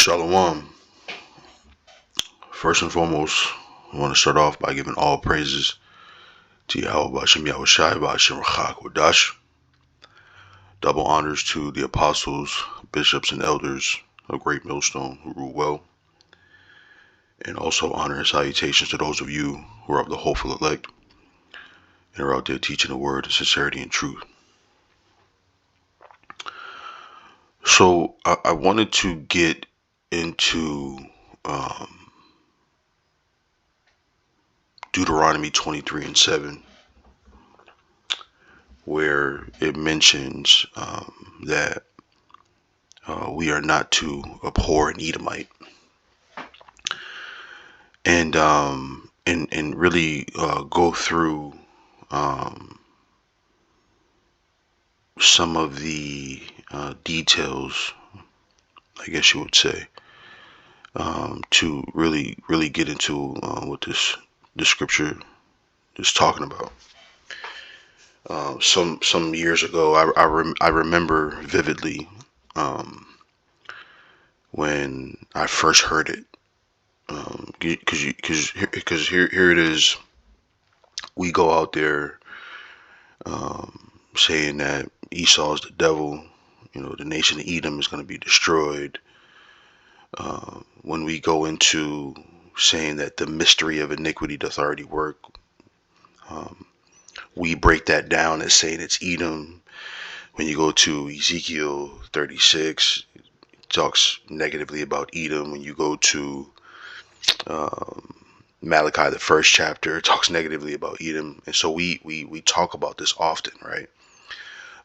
Shalom. First and foremost, I want to start off by giving all praises to Yahweh Bashem Yahushai Bashem Rachak Wadash. Double honors to the apostles, bishops, and elders of Great Millstone who rule well. And also honor and salutations to those of you who are of the hopeful elect and are out there teaching the word of sincerity and truth. So I wanted to get into Deuteronomy 23:7, where it mentions that we are not to abhor an Edomite, and really go through some of the details, I guess you would say, to really get into what the scripture is talking about. Some years ago, I remember vividly when I first heard it, because here it is. We go out there saying that Esau is the devil. The nation of Edom is going to be destroyed. When we go into saying that the mystery of iniquity doth already work, we break that down as saying it's Edom. When you go to Ezekiel 36, it talks negatively about Edom. When you go to Malachi, the first chapter, it talks negatively about Edom. And so we talk about this often, right?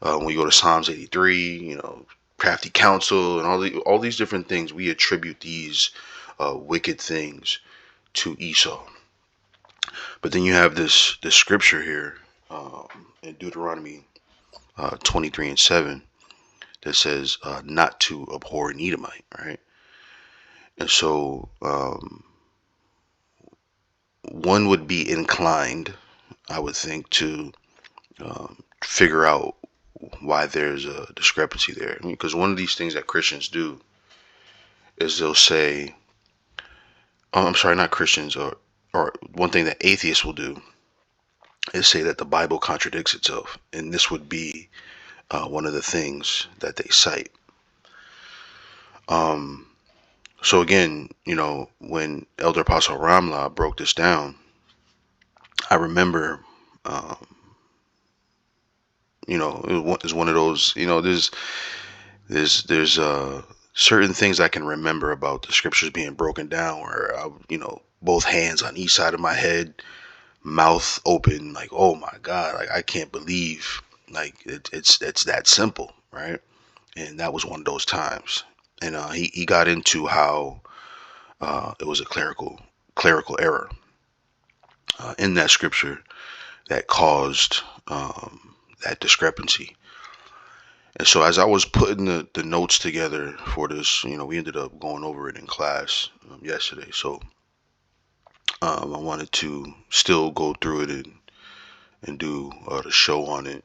When we go to Psalms 83, crafty counsel and all these different things, we attribute these wicked things to Esau. But then you have this scripture here in Deuteronomy 23:7 that says not to abhor an Edomite, right? And so one would be inclined, I would think, to figure out why there's a discrepancy there. Because one of these things that Christians do is they'll say, I'm sorry, not Christians, or one thing that atheists will do is say that the Bible contradicts itself. And this would be one of the things that they cite. So again, when Elder Apostle Ramla broke this down, I remember, it was one of those, there's certain things I can remember about the scriptures being broken down where both hands on each side of my head, mouth open, like, oh my God, like I can't believe, like it's that simple, right? And that was one of those times. And he got into how it was a clerical error in that scripture that caused that discrepancy. And so as I was putting the notes together for this, we ended up going over it in class yesterday. So I wanted to still go through it and do the show on it,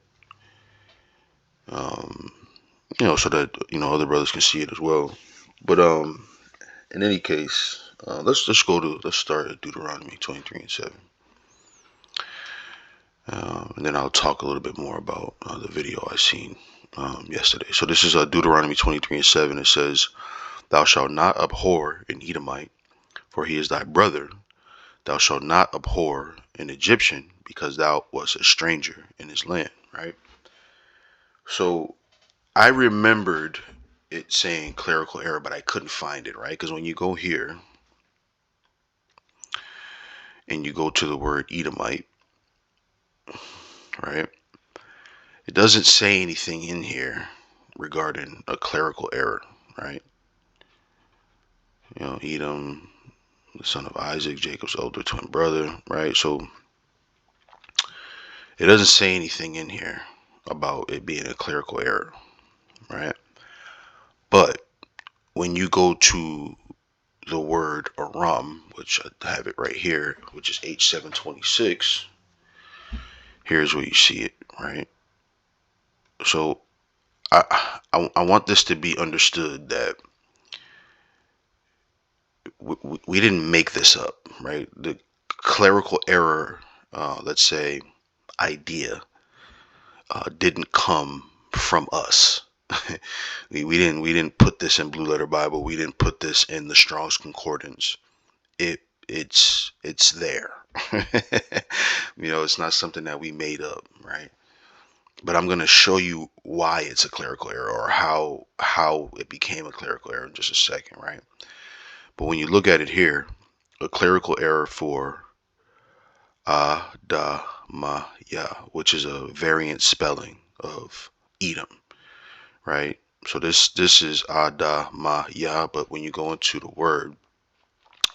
so that other brothers can see it as well. But in any case, let's start at Deuteronomy 23:7. And then I'll talk a little bit more about the video I seen yesterday. So this is Deuteronomy 23:7. It says, "Thou shalt not abhor an Edomite, for he is thy brother. Thou shalt not abhor an Egyptian, because thou wast a stranger in his land." Right? So I remembered it saying clerical error, but I couldn't find it, right? Because when you go here and you go to the word Edomite, right, it doesn't say anything in here regarding a clerical error, right? Edom, the son of Isaac, Jacob's older twin brother, right? So it doesn't say anything in here about it being a clerical error, right? But when you go to the word Aram, which I have it right here, which is H726, here's where you see it, right? So I want this to be understood that we didn't make this up, right? The clerical error, let's say, idea, didn't come from us. we didn't put this in Blue Letter Bible. We didn't put this in the Strong's Concordance. It's there. It's not something that we made up, right? But I'm going to show you why it's a clerical error, or how it became a clerical error, in just a second, right? But when you look at it here, a clerical error for Adamaya, which is a variant spelling of Edom, right? So this is Adamaya, but when you go into the word,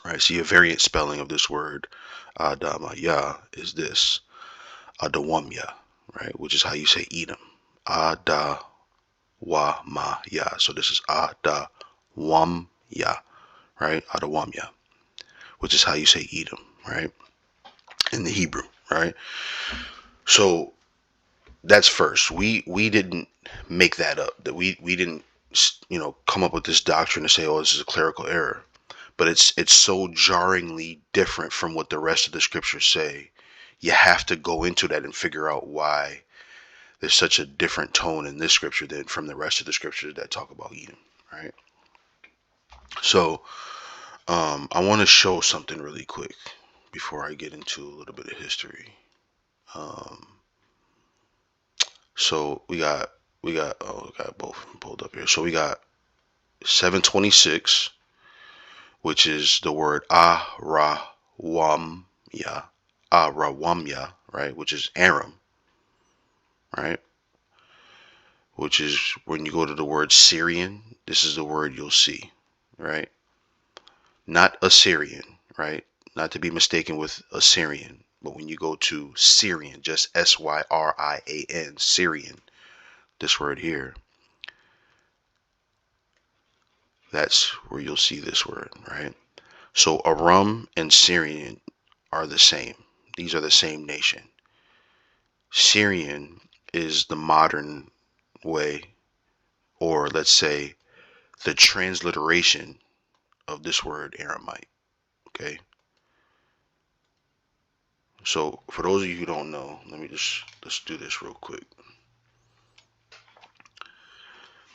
right, see, a variant spelling of this word Adamaya is this Adawamya, right, which is how you say Edom. Adawamaya. So this is Adawamya, right? Adawamya, which is how you say Edom, right? In the Hebrew, right? So that's first. We didn't make that up. That we didn't come up with this doctrine to say, oh, this is a clerical error. But it's so jarringly different from what the rest of the scriptures say. You have to go into that and figure out why there's such a different tone in this scripture than from the rest of the scriptures that talk about Edom, right? So I want to show something really quick before I get into a little bit of history. So we got both pulled up here. So we got 726, which is the word Arawamya, right? Which is Aram, right? Which is when you go to the word Syrian, this is the word you'll see, right? Not Assyrian, right? Not to be mistaken with Assyrian, but when you go to Syrian, just Syrian, Syrian, this word here, that's where you'll see this word, right? So Aram and Syrian are the same. These are the same nation. Syrian is the modern way, or let's say the transliteration of this word Aramite. Okay. So for those of you who don't know, let's do this real quick.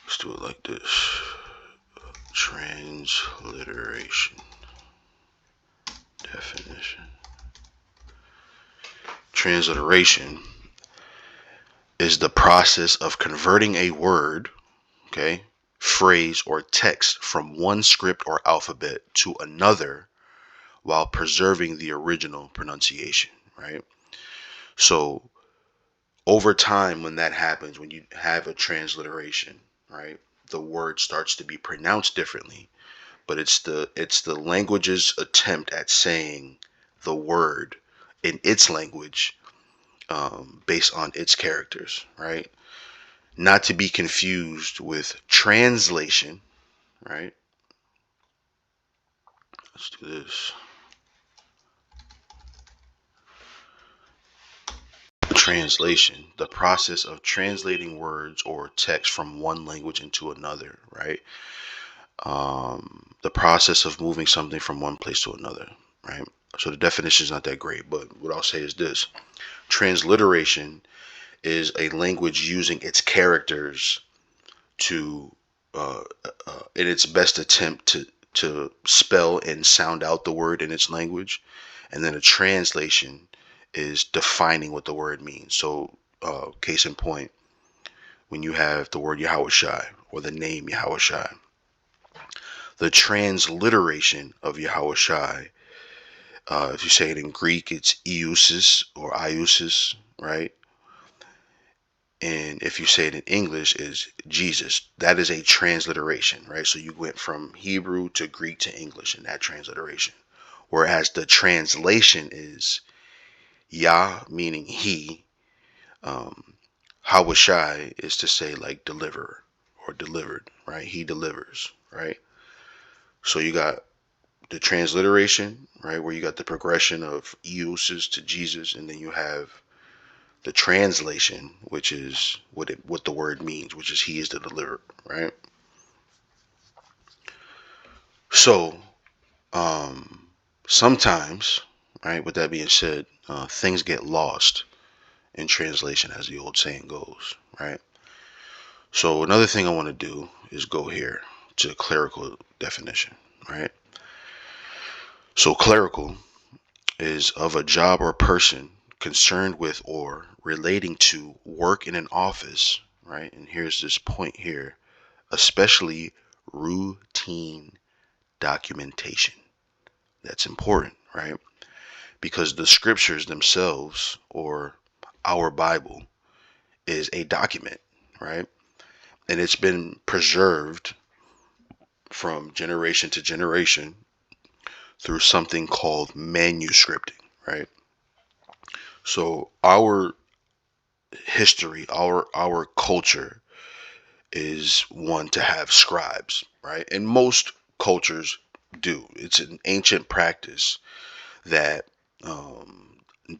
Let's do it like this. Transliteration. Definition. Transliteration is the process of converting a word, okay, phrase, or text from one script or alphabet to another while preserving the original pronunciation, right? So over time, when that happens, when you have a transliteration, right, the word starts to be pronounced differently, but it's the language's attempt at saying the word in its language, based on its characters, right? Not to be confused with translation, right? Let's do this. Translation, the process of translating words or text from one language into another, right? The process of moving something from one place to another, right? So the definition is not that great, but what I'll say is this: transliteration is a language using its characters to, in its best attempt to spell and sound out the word in its language, and then a translation is defining what the word means. So, case in point, when you have the word Yahushai or the name Yahushai, the transliteration of Yahushai, if you say it in Greek, it's Iusis or Iusis, right? And if you say it in English, is Jesus. That is a transliteration, right? So you went from Hebrew to Greek to English in that transliteration. Whereas the translation is Yah, meaning he. Hawashai is to say like deliverer or delivered, right? He delivers, right? So you got the transliteration, right, where you got the progression of uses to Jesus, and then you have the translation, which is what the word means, which is he is the deliverer, right? So Sometimes, right, with that being said, things get lost in translation, as the old saying goes, right? So another thing I want to do is go here to clerical definition, right? So clerical is of a job or person concerned with or relating to work in an office, right? And here's this point here, especially routine documentation. That's important, right? Because the scriptures themselves, or our Bible, is a document, right? And it's been preserved from generation to generation through something called manuscripting, right? So our history, our culture is one to have scribes, right? And most cultures do. It's an ancient practice that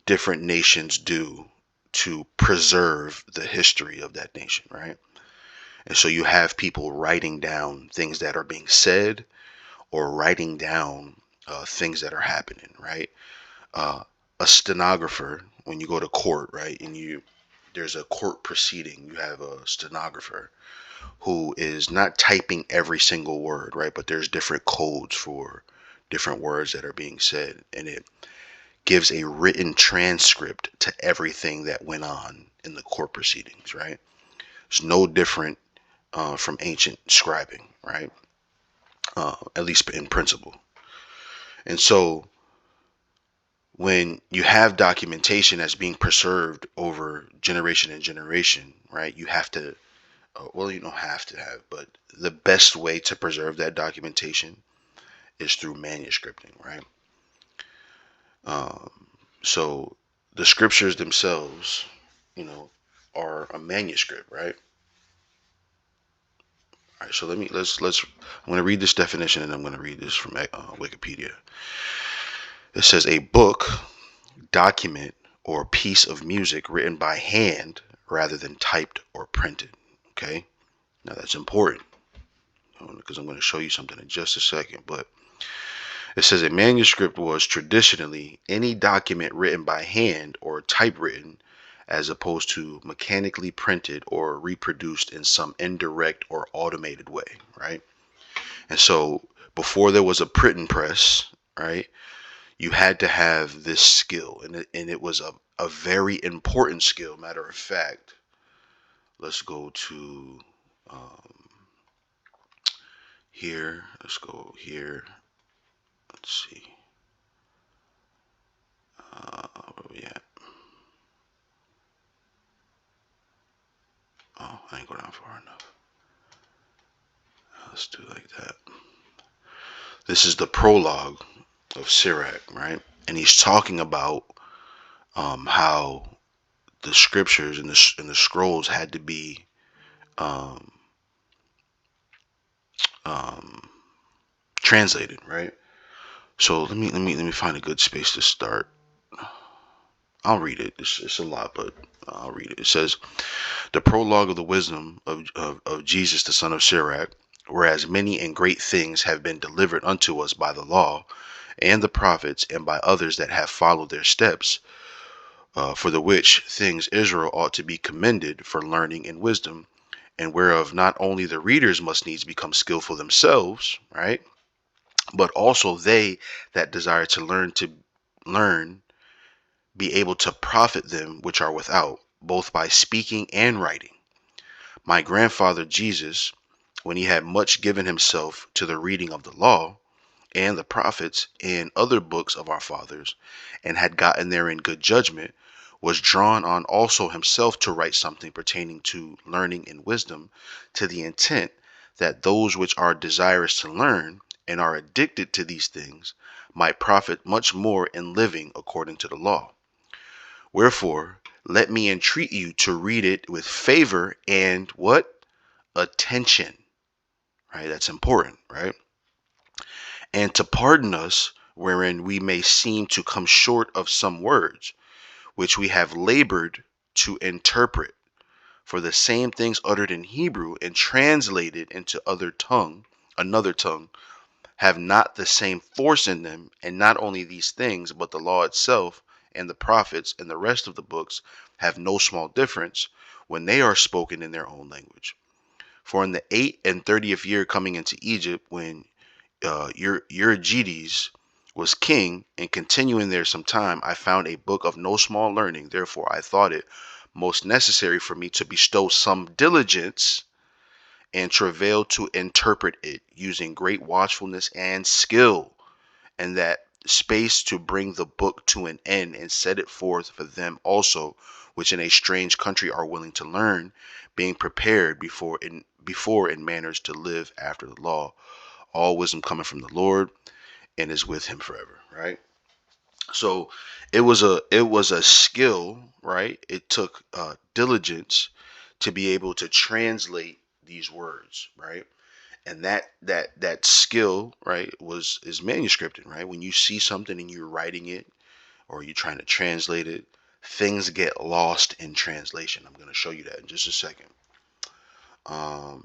different nations do to preserve the history of that nation, right? And so you have people writing down things that are being said, or writing down things that are happening, right? Uh, a stenographer, when you go to court, right, and there's a court proceeding, you have a stenographer who is not typing every single word, right? But there's different codes for different words that are being said, and it gives a written transcript to everything that went on in the court proceedings, right? It's no different from ancient scribing, right? At least in principle. And so when you have documentation that's being preserved over generation and generation, right? You have to, well, you don't have to have, but the best way to preserve that documentation is through manuscripting, right? Um, so the scriptures themselves, you know, are a manuscript, right? All right. So let's. I'm going to read this definition, and I'm going to read this from Wikipedia. It says a book, document, or piece of music written by hand rather than typed or printed. Okay. Now that's important because I'm going to show you something in just a second, but it says a manuscript was traditionally any document written by hand or typewritten, as opposed to mechanically printed or reproduced in some indirect or automated way, right? And so before there was a printing press, right, you had to have this skill, and it was a very important skill. Matter of fact, let's go to here. Let's go here. Let's see. Where we at? Oh, I ain't go down far enough. Let's do like that. This is the prologue of Sirach, right? And he's talking about how the scriptures and the scrolls had to be um, um, translated, right? So let me find a good space to start. I'll read it. It's a lot, but I'll read it. It says, the prologue of the wisdom of Jesus, the son of Sirach, whereas many and great things have been delivered unto us by the law and the prophets and by others that have followed their steps, for the which things Israel ought to be commended for learning and wisdom, and whereof not only the readers must needs become skillful themselves, right, but also they that desire to learn be able to profit them which are without, both by speaking and writing. My grandfather Jesus, when he had much given himself to the reading of the law and the prophets and other books of our fathers, and had gotten therein good judgment, was drawn on also himself to write something pertaining to learning and wisdom, to the intent that those which are desirous to learn and are addicted to these things might profit much more in living according to the law. Wherefore, let me entreat you to read it with favor and what? Attention, right? That's important, right? And to pardon us wherein we may seem to come short of some words, which we have labored to interpret. For the same things uttered in Hebrew and translated into another tongue, have not the same force in them, and not only these things, but the law itself and the prophets and the rest of the books have no small difference when they are spoken in their own language. For in the 8 and 30th year coming into Egypt, when Euergetes was king, and continuing there some time, I found a book of no small learning. Therefore I thought it most necessary for me to bestow some diligence and travail to interpret it, using great watchfulness and skill, and that space to bring the book to an end, and set it forth for them also which in a strange country are willing to learn, being prepared before in manners to live after the law, all wisdom coming from the Lord, and is with him forever. Right. So it was a skill, right? It took diligence to be able to translate these words, right? And that skill, right, is manuscripting, right? When you see something and you're writing it, or you're trying to translate it, things get lost in translation. I'm going to show you that in just a second.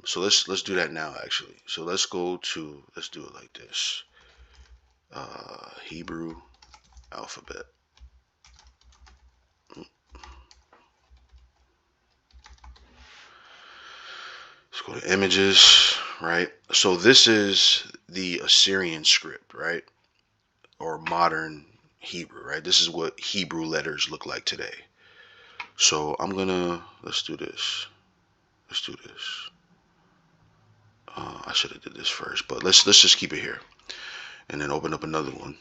So let's do that now, actually. So let's do it like this. Hebrew alphabet. Let's go to images, right? So this is the Assyrian script, right? Or modern Hebrew, right? This is what Hebrew letters look like today. So let's do this. Let's do this. I should have did this first, but let's just keep it here, and then open up another one,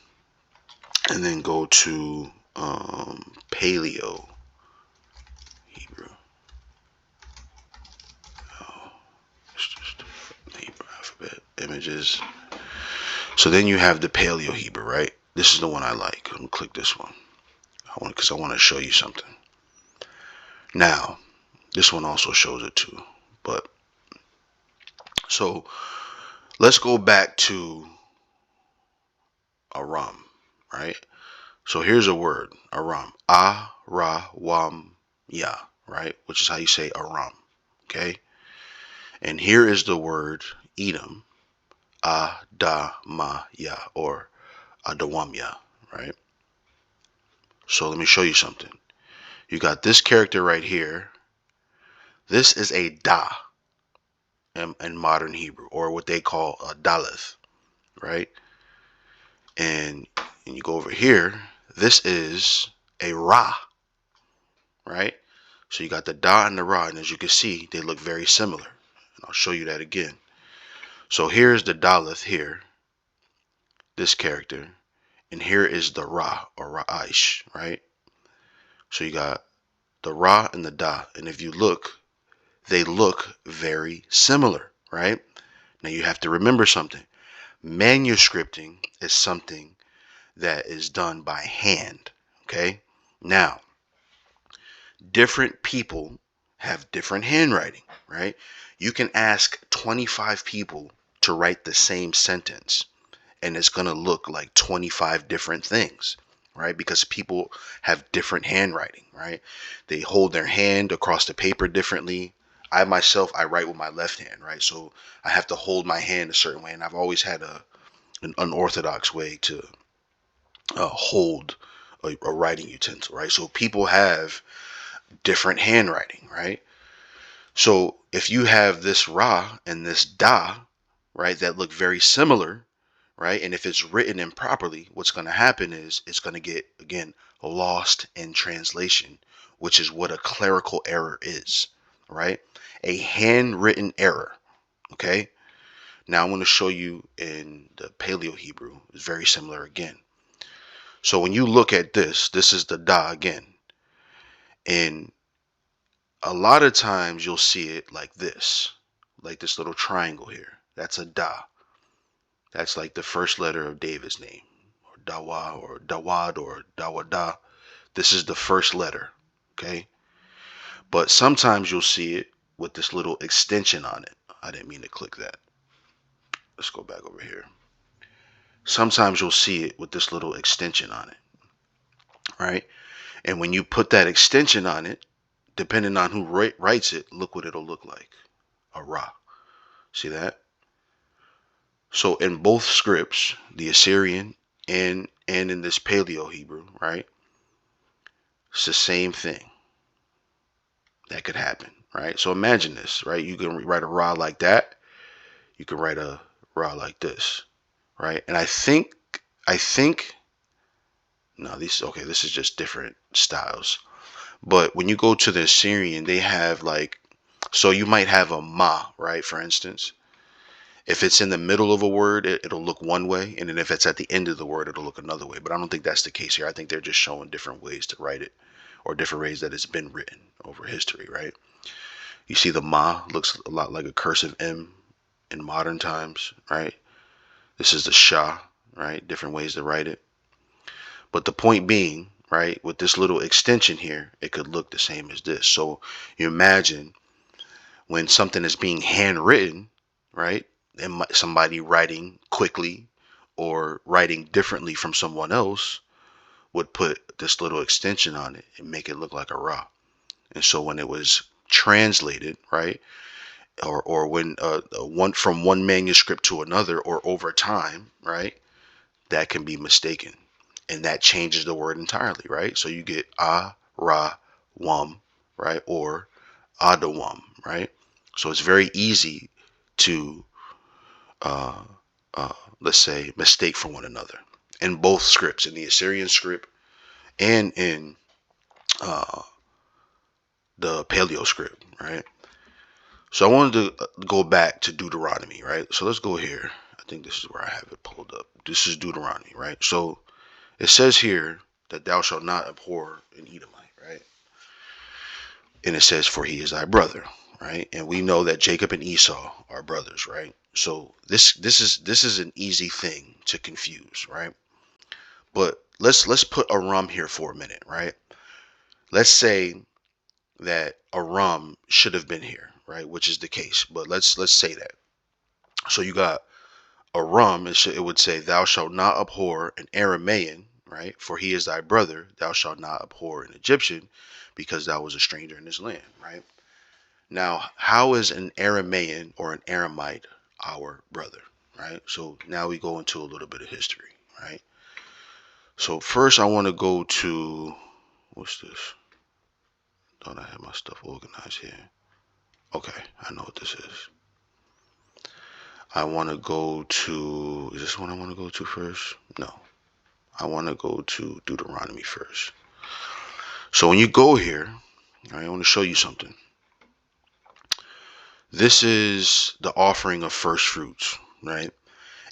and then go to Paleo Hebrew. It's just Hebrew alphabet images. So then you have the Paleo Hebrew, right? This is the one I like. I'm gonna click this one. Because I want to show you something. Now, this one also shows it too. But so let's go back to Aram, right? So here's a word, Aram. A-ra-wam-ya, right? Which is how you say Aram, okay? And here is the word Edom, A-da-ma-ya, or Adawamya, right? So let me show you something. You got this character right here. This is a da in modern Hebrew, or what they call a daleth, right? And you go over here, this is a ra, right? So you got the da and the ra, and as you can see, they look very similar. And I'll show you that again. So here's the daleth here, this character, and here is the ra, or ra'aish, right? So you got the ra and the da, and if you look, they look very similar, right? Now you have to remember something. Manuscripting is something that is done by hand, okay? Now, different people have different handwriting, right? You can ask 25 people to write the same sentence, and it's going to look like 25 different things, right? Because people have different handwriting, right? They hold their hand across the paper differently. I myself, I write with my left hand, right? So I have to hold my hand a certain way, and I've always had an unorthodox way to hold a writing utensil, right? So people have different handwriting, right? So if you have this ra and this da, right, that look very similar, right? And if it's written improperly, what's going to happen is it's going to get, again, lost in translation, which is what a clerical error is, right? A handwritten error, okay? Now I'm going to show you in the Paleo Hebrew. It's very similar again. So when you look at this is the da again. And a lot of times you'll see it like this little triangle here. That's a da. That's like the first letter of David's name, or Dawa, or Dawad, or Dawada. This is the first letter, okay? But sometimes you'll see it with this little extension on it. I didn't mean to click that. Let's go back over here. Sometimes you'll see it with this little extension on it, right? And when you put that extension on it, depending on who writes it, look what it'll look like. A ra. See that? So in both scripts, the Assyrian and in this Paleo Hebrew, right? It's the same thing that could happen, right? So imagine this, right? You can write a ra like that. You can write a ra like this, right? And I think, no, these, okay, this is just different styles. But when you go to the Assyrian, they have like, so you might have a ma, right? For instance, if it's in the middle of a word, it'll look one way. And then if it's at the end of the word, it'll look another way. But I don't think that's the case here. I think they're just showing different ways to write it, or different ways that it's been written over history, right? You see the ma looks a lot like a cursive M in modern times, right? This is the sha, right? Different ways to write it. But the point being, right, with this little extension here, it could look the same as this. So you imagine when something is being handwritten, right, and somebody writing quickly or writing differently from someone else would put this little extension on it and make it look like a ra. And so when it was translated, right, or when one from one manuscript to another, or over time, right, that can be mistaken, and that changes the word entirely, right? So you get a ra wum, right, or adawam, right? So it's very easy to uh, let's say mistake for one another in both scripts, in the Assyrian script and in uh, the Paleo script, right? So I wanted to go back to Deuteronomy, right? So let's go here. I think this is where I have it pulled up. This is Deuteronomy, right? So it says here that thou shalt not abhor an Edomite, right? And it says, for he is thy brother, right? And we know that Jacob and Esau are brothers, right? So this is an easy thing to confuse, right? But let's put Aram here for a minute, right? Let's say that Aram should have been here, right? Which is the case, but let's say that. So you got Aram, it would say, thou shalt not abhor an Aramaean, right? For he is thy brother. Thou shalt not abhor an Egyptian, because thou was a stranger in this land, right? Now, how is an Aramaean or an Aramite our brother, right? So now we go into a little bit of history, right? So first I want to go to, what's this? Thought I had my stuff organized here. Okay, I know what this is. I want to go to, is this one I want to go to first? No, I want to go to Deuteronomy first. So when you go here, I want to show you something. This is the offering of first fruits, right?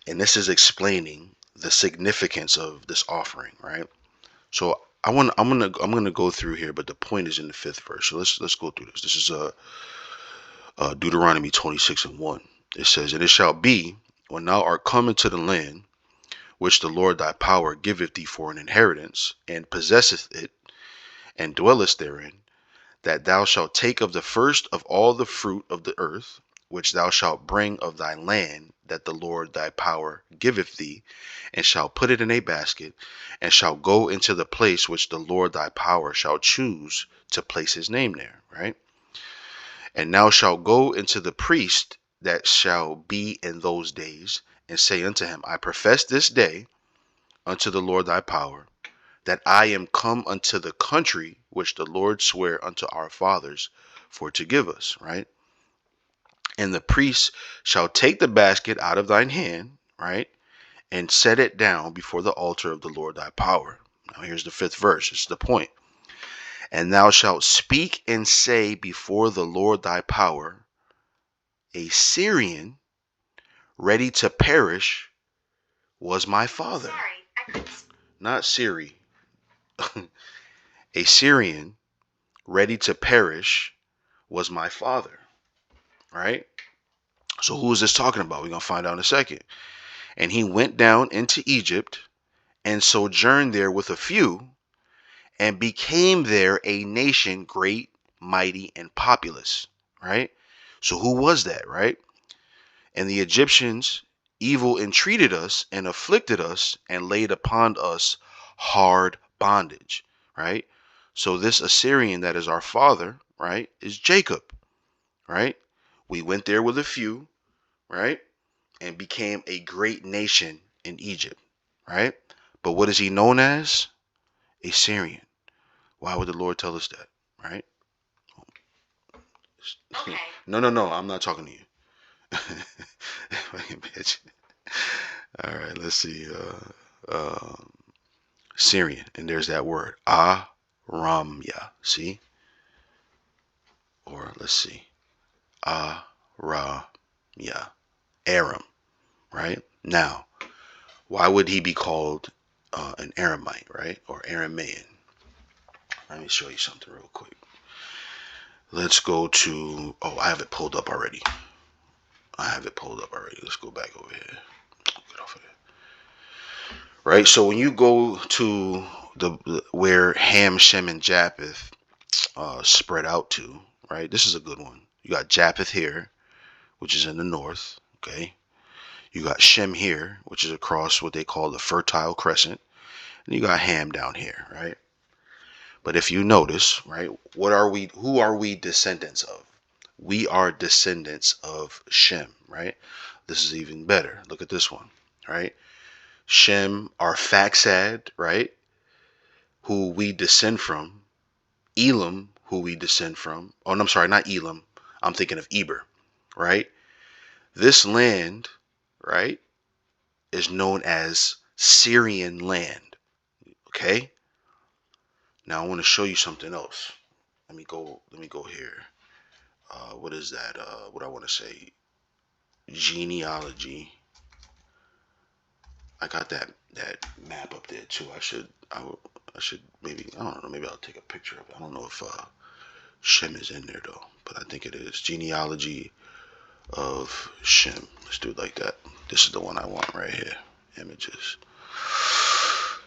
And this is explaining the significance of this offering, right? So I'm gonna go through here, but the point is in the 5th verse. So let's go through this. This is Deuteronomy 26:1. It says, and it shall be, when thou art come into the land which the Lord thy power giveth thee for an inheritance, and possesseth it, and dwellest therein, that thou shalt take of the first of all the fruit of the earth, which thou shalt bring of thy land that the Lord thy power giveth thee, and shalt put it in a basket, and shalt go into the place which the Lord thy power shall choose to place his name there, right? And thou shalt go into the priest that shall be in those days, and say unto him, I profess this day unto the Lord thy power, that I am come unto the country which the Lord sware unto our fathers for to give us, right? And the priest shall take the basket out of thine hand, right? And set it down before the altar of the Lord thy power. Now here's the 5th verse. It's the point. And thou shalt speak and say before the Lord thy power, a Syrian ready to perish was my father. Not Siri. A Syrian ready to perish was my father, right? So who is this talking about? We're going to find out in a second. And he went down into Egypt and sojourned there with a few, and became there a nation great, mighty, and populous, right? So who was that, right? And the Egyptians evil entreated us and afflicted us and laid upon us hard bondage, right? So this Assyrian that is our father, right, is Jacob, right? We went there with a few, right? and became a great nation in Egypt, right? But what is he known as? A Syrian. Why would the Lord tell us that, right? Okay. No, I'm not talking to you. Bitch. All right, let's see. Syrian, and there's that word, Aramya. See? Or let's see, Aramya, Aram, right? Now, why would he be called an Aramite, right? Or Aramaean? Let me show you something real quick. Let's go to, oh, I have it pulled up already. Let's go back over here. Get off of there. Right? So when you go to the where Ham, Shem, and Japheth spread out to, right? This is a good one. You got Japheth here, which is in the north, okay? You got Shem here, which is across what they call the Fertile Crescent. And you got Ham down here, right? But if you notice, right, who are we descendants of? We are descendants of Shem, right? This is even better. Look at this one, right? Shem, our Faxad, right? Who we descend from. Elam, who we descend from. Oh, no, I'm sorry, not Elam. I'm thinking of Eber, right? This land, right, is known as Syrian land, okay? Now I want to show you something else. Let me go here. What is that? What I want to say? Genealogy. I got that map up there too. I should maybe, I don't know, maybe I'll take a picture of it. I don't know if Shem is in there though, but I think it is. Genealogy of Shem. Let's do it like that. This is the one I want right here. Images.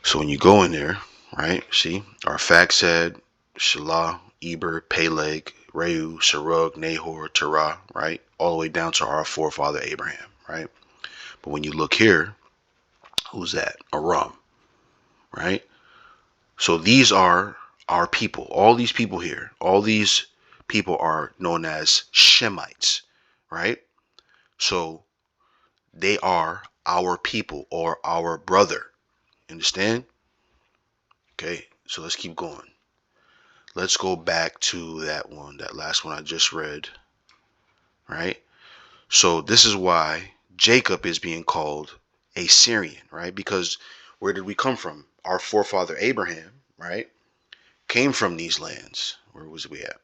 So when you go in there, right, see, our Faxad, Shelah, Eber, Peleg, Reu, Serug, Nahor, Terah, right, all the way down to our forefather Abraham, right? But when you look here, who's that? Aram, right? So these are our people. All these people here, all these people are known as Shemites, right? So they are our people or our brother. Understand? Okay, so let's keep going. Let's go back to that last one I just read, right? So this is why Jacob is being called a Syrian, right? Because where did we come from? Our forefather Abraham, right, came from these lands. Where was we at?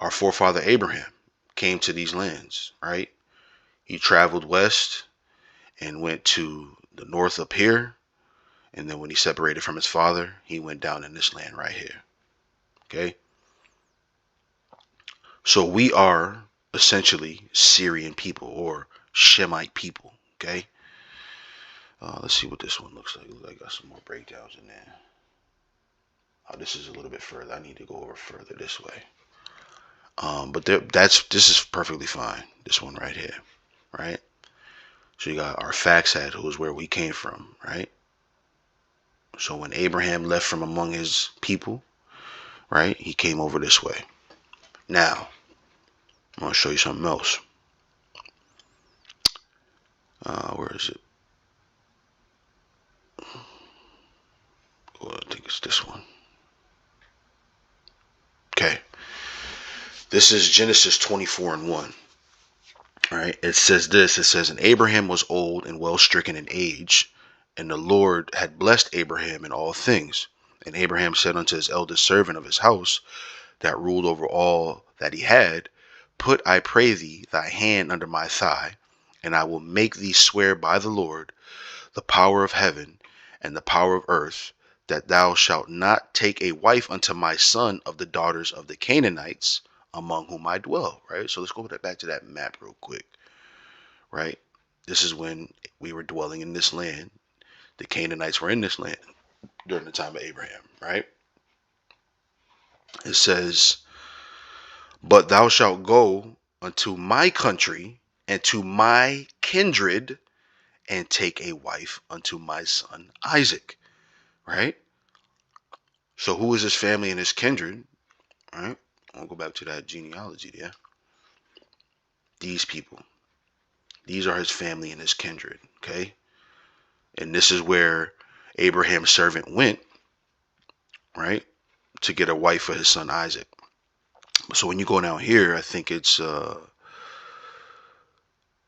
Our forefather Abraham came to these lands, right? He traveled west and went to the north up here. And then when he separated from his father, he went down in this land right here. Okay? So we are essentially Syrian people or Shemite people. Okay? Let's see what this one looks like. I got some more breakdowns in there. Oh, this is a little bit further. I need to go over further this way. But this is perfectly fine. This one right here, right? So you got our Faxad, who is where we came from, right? So when Abraham left from among his people, right, he came over this way. Now, I'm going to show you something else. Where is it? Well, I think it's this one. Okay. This is Genesis 24:1. All right. It says this. It says, and Abraham was old and well stricken in age, and the Lord had blessed Abraham in all things. And Abraham said unto his eldest servant of his house, that ruled over all that he had, put, I pray thee, thy hand under my thigh, and I will make thee swear by the Lord, the power of heaven and the power of earth, that thou shalt not take a wife unto my son of the daughters of the Canaanites, among whom I dwell. Right? So let's go back to that map real quick. Right? This is when we were dwelling in this land. The Canaanites were in this land during the time of Abraham. Right? It says, but thou shalt go unto my country and to my kindred and take a wife unto my son Isaac. Right? So who is his family and his kindred? Right? I'll go back to that genealogy there. These people. These are his family and his kindred. Okay. And this is where Abraham's servant went, right, to get a wife for his son Isaac. So when you go down here, I think it's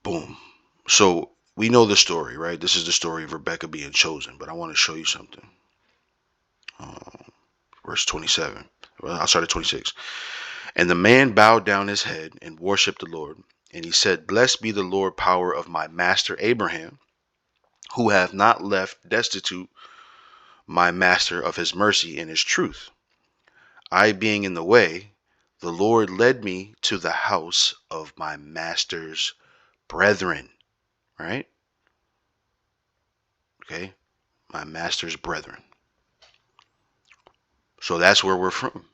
boom. So we know the story, right? This is the story of Rebecca being chosen, but I want to show you something. Verse 27. Well, I'll start at 26. And the man bowed down his head and worshipped the Lord. And he said, Blessed be the Lord power of my master Abraham, who hath not left destitute my master of his mercy and his truth. I being in the way, the Lord led me to the house of my master's brethren. Right? Okay. My master's brethren. So that's where we're from.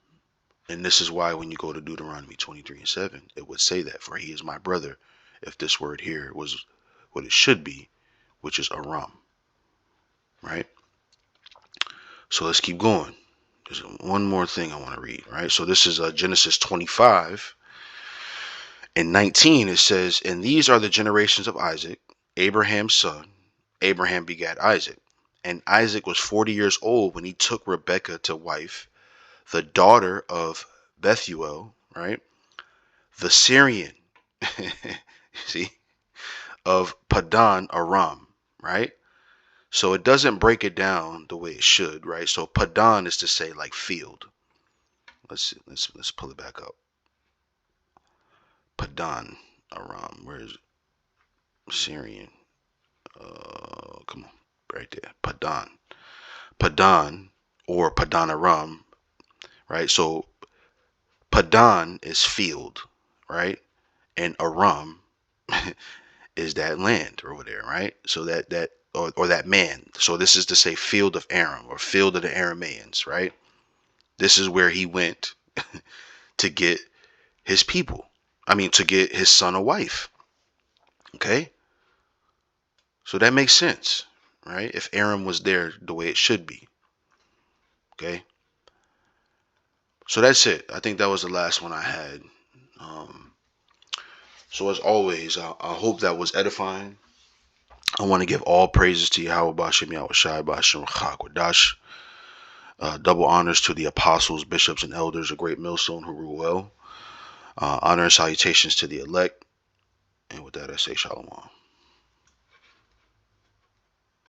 And this is why when you go to Deuteronomy 23:7, it would say that, for he is my brother, if this word here was what it should be, which is Aram. Right? So let's keep going. There's one more thing I want to read. Right? So this is Genesis 25 and 19. It says, And these are the generations of Isaac, Abraham's son. Abraham begat Isaac. And Isaac was 40 years old when he took Rebekah to wife, the daughter of Bethuel, right? The Syrian, see, of Padan Aram, right? So it doesn't break it down the way it should, right? So Padan is to say like field. Let's see, let's pull it back up. Padan Aram, where is it? Syrian? Come on, right there. Padan, or Padan Aram, right? So Padan is field, right? And Aram is that land over there, right? So that or that man. So this is to say field of Aram, or field of the Arameans, right? This is where he went to get his people. I mean, to get his son a wife. Okay? So that makes sense, right? If Aram was there the way it should be. Okay? So that's it. I think that was the last one I had. So as always, I hope that was edifying. I want to give all praises to Yahweh Bashem Yahweh Shai Bashem Chak. Double honors to the apostles, bishops, and elders of Great Millstone who rule well. Honor and salutations to the elect. And with that, I say shalom.